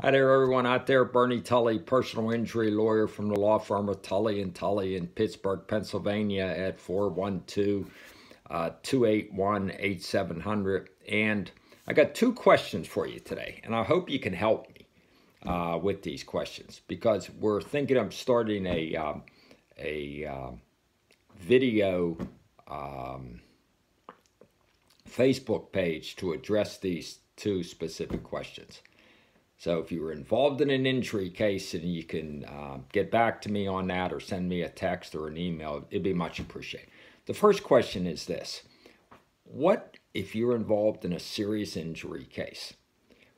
Hi there, everyone out there. Bernard Tully, personal injury lawyer from the law firm of Tully & Tully in Pittsburgh, Pennsylvania at 412-281-8700. And I got two questions for you today, and I hope you can help me with these questions because we're thinking of starting a video Facebook page to address these two specific questions. So if you were involved in an injury case and you can get back to me on that or send me a text or an email, it'd be much appreciated. The first question is this. What if you're involved in a serious injury case?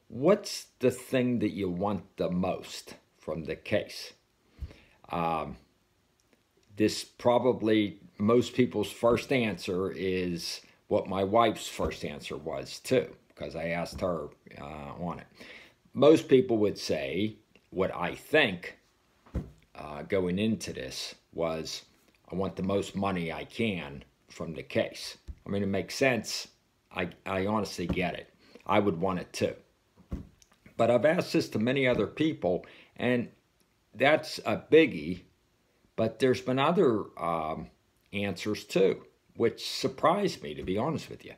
What's the thing that you want the most from the case? This probably, most people's first answer is what my wife's first answer was too, because I asked her on it. Most people would say what I think going into this was I want the most money I can from the case. I mean, it makes sense. I honestly get it. I would want it too. But I've asked this to many other people, and that's a biggie. But there's been other answers too, which surprised me, to be honest with you.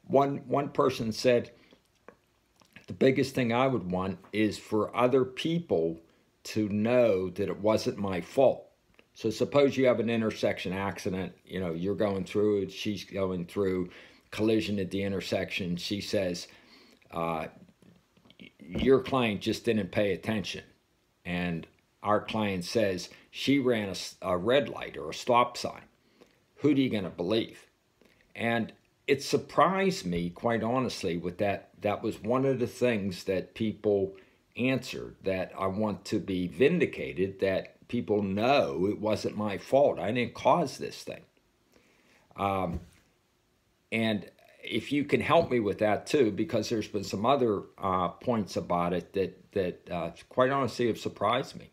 One person said, the biggest thing I would want is for other people to know that it wasn't my fault. So suppose you have an intersection accident, you know, you're going through it, she's going through, collision at the intersection. She says, your client just didn't pay attention. And our client says she ran a red light or a stop sign. Who are you going to believe? And it surprised me, quite honestly, with that. That was one of the things that people answered, that I want to be vindicated, that people know it wasn't my fault. I didn't cause this thing. And if you can help me with that too, because there's been some other points about it that quite honestly have surprised me.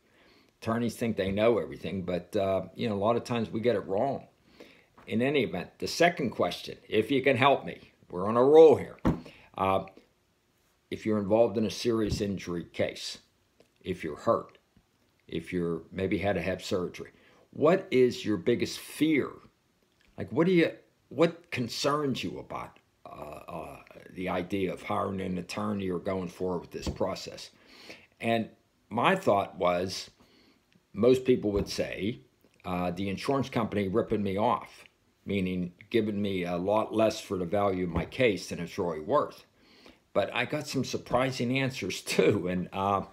Attorneys think they know everything, but you know, a lot of times we get it wrong. In any event, the second question, if you can help me, we're on a roll here. If you're involved in a serious injury case, if you're hurt, if you're maybe had to have surgery, what is your biggest fear? Like, what concerns you about the idea of hiring an attorney or going forward with this process? And my thought was, most people would say, the insurance company ripping me off, meaning giving me a lot less for the value of my case than it's really worth. But I got some surprising answers too, and oh,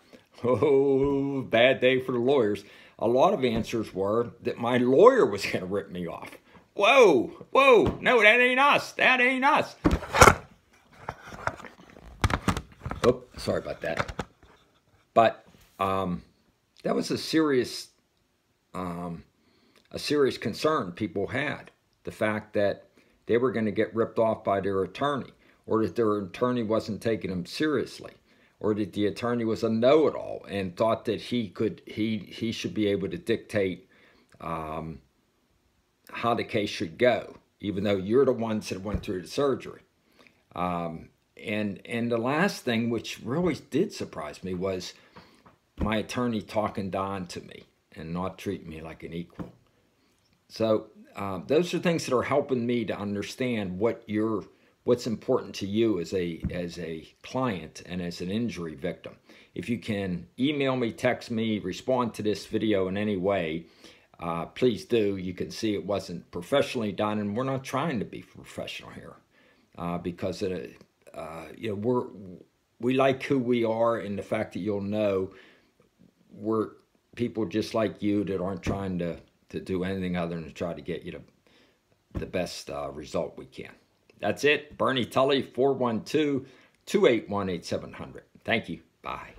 bad day for the lawyers. A lot of answers were that my lawyer was going to rip me off. Whoa, whoa, no, that ain't us, that ain't us. Oh, sorry about that. But that was a serious concern people had. The fact that they were going to get ripped off by their attorney, or that their attorney wasn't taking them seriously, or that the attorney was a know-it-all and thought that he should be able to dictate how the case should go, even though you're the ones that went through the surgery. And the last thing, which really did surprise me, was my attorney talking down to me and not treating me like an equal. So those are things that are helping me to understand what's important to you as a client and as an injury victim. If you can email me, text me, respond to this video in any way, please do. You can see it wasn't professionally done, and we're not trying to be professional here because you know, we like who we are, and the fact that you'll know we're people just like you that aren't trying to do anything other than to try to get you the best result we can. That's it. Bernard Tully, 412-281-8700. Thank you. Bye.